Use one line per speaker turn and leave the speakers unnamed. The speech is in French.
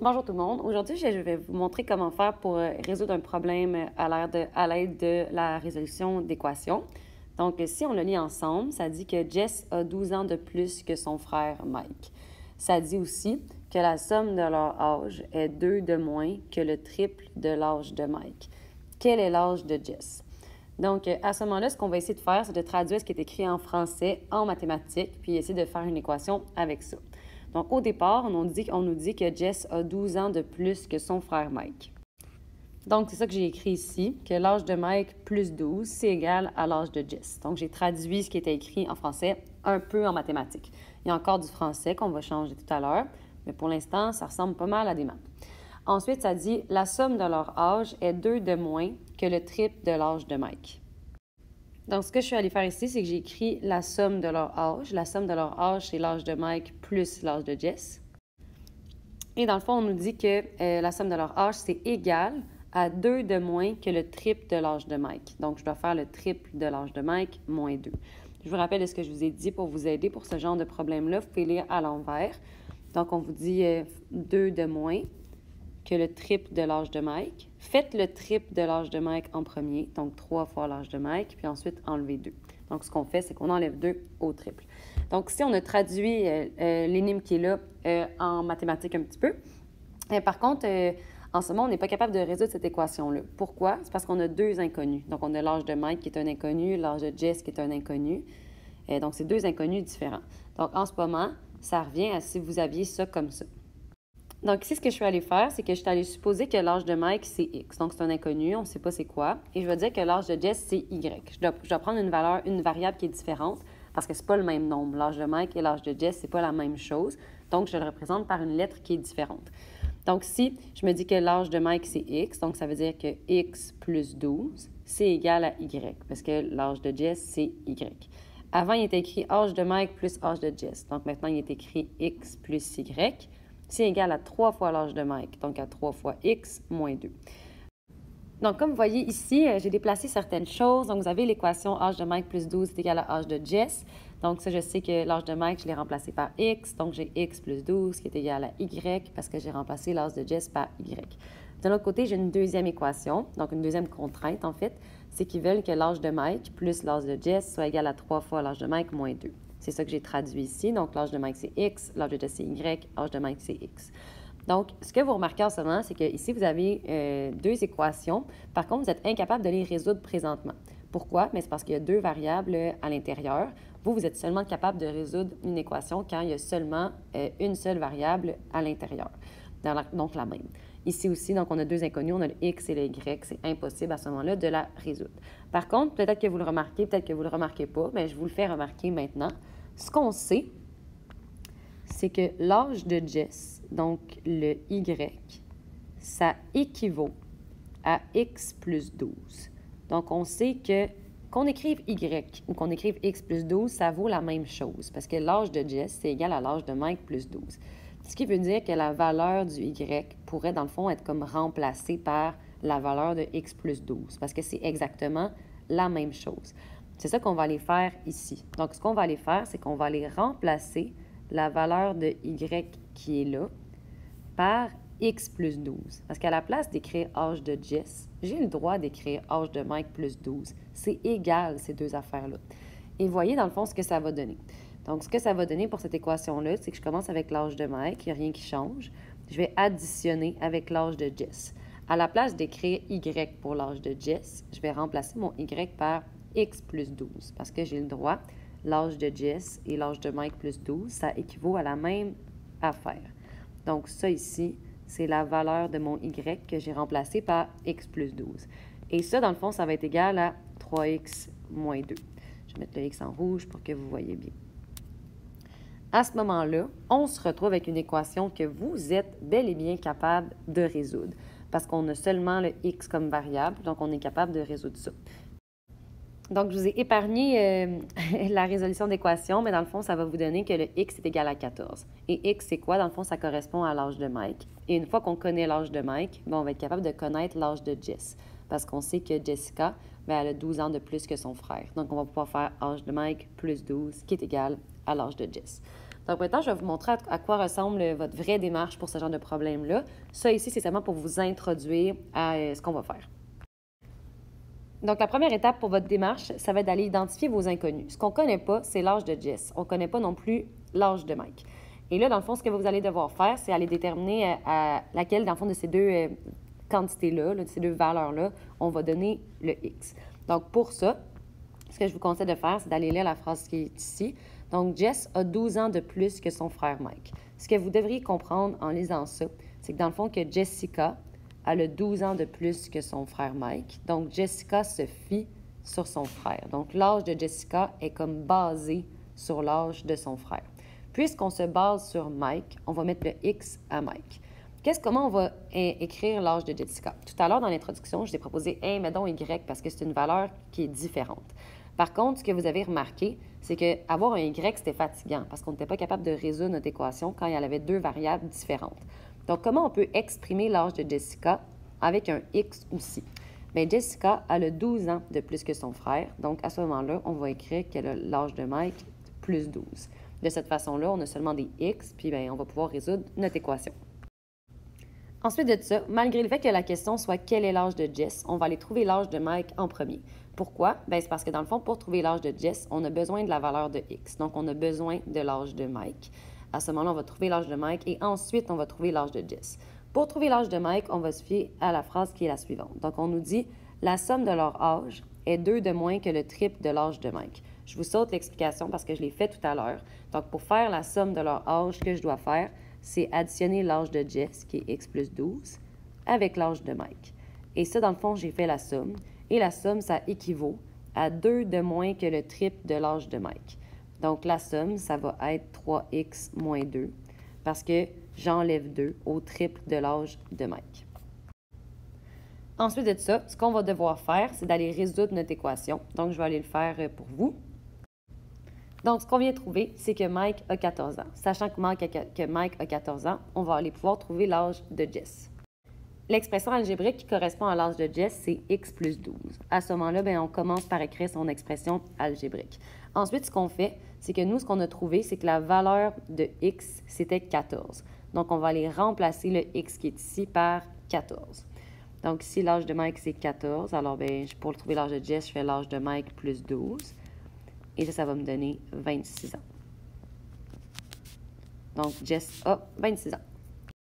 Bonjour tout le monde. Aujourd'hui, je vais vous montrer comment faire pour résoudre un problème à l'aide de la résolution d'équations. Donc, si on le lit ensemble, ça dit que Jess a 12 ans de plus que son frère Mike. Ça dit aussi que la somme de leur âge est 2 de moins que le triple de l'âge de Mike. Quel est l'âge de Jess? Donc, à ce moment-là, ce qu'on va essayer de faire, c'est de traduire ce qui est écrit en français en mathématiques, puis essayer de faire une équation avec ça. Donc, au départ, on nous dit que Jess a 12 ans de plus que son frère Mike. Donc, c'est ça que j'ai écrit ici, que l'âge de Mike plus 12, c'est égal à l'âge de Jess. Donc, j'ai traduit ce qui était écrit en français un peu en mathématiques. Il y a encore du français qu'on va changer tout à l'heure, mais pour l'instant, ça ressemble pas mal à des maths. Ensuite, ça dit « La somme de leur âge est 2 de moins que le triple de l'âge de Mike ». Donc, ce que je suis allée faire ici, c'est que j'ai écrit la somme de leur âge. La somme de leur âge, c'est l'âge de Mike plus l'âge de Jess. Et dans le fond, on nous dit que la somme de leur âge, c'est égal à 2 de moins que le triple de l'âge de Mike. Donc, je dois faire le triple de l'âge de Mike moins 2. Je vous rappelle ce que je vous ai dit pour vous aider pour ce genre de problème-là. Vous pouvez lire à l'envers. Donc, on vous dit 2 de moins que le triple de l'âge de Mike. Faites le triple de l'âge de Mike en premier, donc 3 fois l'âge de Mike, puis ensuite enlevez 2. Donc, ce qu'on fait, c'est qu'on enlève 2 au triple. Donc, si on a traduit l'énigme qui est là en mathématiques un petit peu, par contre, en ce moment, on n'est pas capable de résoudre cette équation-là. Pourquoi? C'est parce qu'on a deux inconnus. Donc, on a l'âge de Mike qui est un inconnu, l'âge de Jess qui est un inconnu. Donc, c'est deux inconnus différents. Donc, en ce moment, ça revient à si vous aviez ça comme ça. Donc ici, ce que je suis allée faire, c'est que je suis allée supposer que l'âge de Mike, c'est X. Donc, c'est un inconnu, on ne sait pas c'est quoi. Et je vais dire que l'âge de Jess, c'est Y. Je dois prendre une variable qui est différente parce que ce n'est pas le même nombre. L'âge de Mike et l'âge de Jess, ce n'est pas la même chose. Donc, je le représente par une lettre qui est différente. Donc, si je me dis que l'âge de Mike, c'est X, donc ça veut dire que X plus 12, c'est égal à Y parce que l'âge de Jess, c'est Y. Avant, il était écrit âge de Mike plus âge de Jess. Donc, maintenant, il est écrit X plus Y. C'est égal à 3 fois l'âge de Mike, donc à 3 fois x moins 2. Donc, comme vous voyez ici, j'ai déplacé certaines choses. Donc, vous avez l'équation âge de Mike plus 12 est égal à âge de Jess. Donc, ça, je sais que l'âge de Mike, je l'ai remplacé par x. Donc, j'ai x plus 12 qui est égal à y parce que j'ai remplacé l'âge de Jess par y. De l'autre côté, j'ai une deuxième équation, donc une deuxième contrainte, en fait. C'est qu'ils veulent que l'âge de Mike plus l'âge de Jess soit égal à 3 fois l'âge de Mike moins 2. C'est ça que j'ai traduit ici. Donc, l'âge de Mike, c'est x, l'âge de Jess, c'est y, l'âge de Mike, c'est x. Donc, ce que vous remarquez en ce moment, c'est qu'ici, vous avez deux équations. Par contre, vous êtes incapable de les résoudre présentement. Pourquoi? Mais c'est parce qu'il y a deux variables à l'intérieur. Vous êtes seulement capable de résoudre une équation quand il y a seulement une seule variable à l'intérieur, donc la même. Ici aussi, donc on a deux inconnus, on a le x et le y. C'est impossible à ce moment-là de la résoudre. Par contre, peut-être que vous le remarquez, peut-être que vous ne le remarquez pas, mais je vous le fais remarquer maintenant. Ce qu'on sait, c'est que l'âge de Jess, donc le y, ça équivaut à x plus 12. Donc, on sait que qu'on écrive y ou qu'on écrive x plus 12, ça vaut la même chose parce que l'âge de Jess, c'est égal à l'âge de Mike plus 12. Ce qui veut dire que la valeur du y pourrait, dans le fond, être comme remplacée par la valeur de x plus 12 parce que c'est exactement la même chose. C'est ça qu'on va aller faire ici. Donc, ce qu'on va aller faire, c'est qu'on va aller remplacer la valeur de y qui est là par x plus 12. Parce qu'à la place d'écrire âge de Jess, j'ai le droit d'écrire âge de Mike plus 12. C'est égal, ces deux affaires-là. Et voyez, dans le fond, ce que ça va donner. Donc, ce que ça va donner pour cette équation-là, c'est que je commence avec l'âge de Mike, il n'y a rien qui change. Je vais additionner avec l'âge de Jess. À la place d'écrire y pour l'âge de Jess, je vais remplacer mon y par x plus 12 parce que j'ai le droit. L'âge de Jess et l'âge de Mike plus 12, ça équivaut à la même affaire. Donc, ça ici, c'est la valeur de mon y que j'ai remplacé par x plus 12. Et ça, dans le fond, ça va être égal à 3x moins 2. Je vais mettre le x en rouge pour que vous voyez bien. À ce moment-là, on se retrouve avec une équation que vous êtes bel et bien capable de résoudre parce qu'on a seulement le x comme variable, donc on est capable de résoudre ça. Donc, je vous ai épargné la résolution d'équation, mais dans le fond, ça va vous donner que le x est égal à 14. Et x, c'est quoi? Dans le fond, ça correspond à l'âge de Mike. Et une fois qu'on connaît l'âge de Mike, on va être capable de connaître l'âge de Jess. Parce qu'on sait que Jessica, elle a 12 ans de plus que son frère. Donc, on va pouvoir faire âge de Mike plus 12, qui est égal à l'âge de Jess. Donc maintenant, je vais vous montrer à quoi ressemble votre vraie démarche pour ce genre de problème-là. Ça ici, c'est seulement pour vous introduire à ce qu'on va faire. Donc, la première étape pour votre démarche, ça va être d'aller identifier vos inconnus. Ce qu'on ne connaît pas, c'est l'âge de Jess. On ne connaît pas non plus l'âge de Mike. Et là, dans le fond, ce que vous allez devoir faire, c'est aller déterminer à laquelle, dans le fond, de ces deux quantités-là, de ces deux valeurs-là, on va donner le X. Donc, pour ça, ce que je vous conseille de faire, c'est d'aller lire la phrase qui est ici. Donc, Jess a 12 ans de plus que son frère Mike. Ce que vous devriez comprendre en lisant ça, c'est que dans le fond, que Jessica, elle a 12 ans de plus que son frère Mike. Donc, Jessica se fie sur son frère. Donc, l'âge de Jessica est comme basé sur l'âge de son frère. Puisqu'on se base sur Mike, on va mettre le X à Mike. Comment on va écrire l'âge de Jessica? Tout à l'heure, dans l'introduction, je t'ai proposé 1, mais donc Y, parce que c'est une valeur qui est différente. Par contre, ce que vous avez remarqué, c'est qu'avoir un Y, c'était fatigant, parce qu'on n'était pas capable de résoudre notre équation quand il y avait deux variables différentes. Donc, comment on peut exprimer l'âge de Jessica avec un X aussi? Bien, Jessica, elle a 12 ans de plus que son frère. Donc, à ce moment-là, on va écrire qu'elle a l'âge de Mike plus 12. De cette façon-là, on a seulement des X, puis bien, on va pouvoir résoudre notre équation. Ensuite de ça, malgré le fait que la question soit quel est l'âge de Jess, on va aller trouver l'âge de Mike en premier. Pourquoi? Bien, c'est parce que dans le fond, pour trouver l'âge de Jess, on a besoin de la valeur de X. Donc, on a besoin de l'âge de Mike. À ce moment-là, on va trouver l'âge de Mike et ensuite, on va trouver l'âge de Jess. Pour trouver l'âge de Mike, on va se fier à la phrase qui est la suivante. Donc, on nous dit « La somme de leur âge est 2 de moins que le triple de l'âge de Mike. » Je vous saute l'explication parce que je l'ai fait tout à l'heure. Donc, pour faire la somme de leur âge, ce que je dois faire, c'est additionner l'âge de Jess, qui est X plus 12, avec l'âge de Mike. Et ça, dans le fond, j'ai fait la somme. Et la somme, ça équivaut à 2 de moins que le triple de l'âge de Mike. Donc, la somme, ça va être 3x moins 2 parce que j'enlève 2 au triple de l'âge de Mike. Ensuite de ça, ce qu'on va devoir faire, c'est d'aller résoudre notre équation. Donc, je vais aller le faire pour vous. Donc, ce qu'on vient de trouver, c'est que Mike a 14 ans. Sachant que Mike a 14 ans, on va aller pouvoir trouver l'âge de Jess. L'expression algébrique qui correspond à l'âge de Jess, c'est x plus 12. À ce moment-là, bien, on commence par écrire son expression algébrique. Ensuite, ce qu'on fait, c'est que nous, ce qu'on a trouvé, c'est que la valeur de x, c'était 14. Donc, on va aller remplacer le x qui est ici par 14. Donc, ici, l'âge de Mike, c'est 14. Alors, bien, pour trouver l'âge de Jess, je fais l'âge de Mike plus 12. Et ça va me donner 26 ans. Donc, Jess a 26 ans.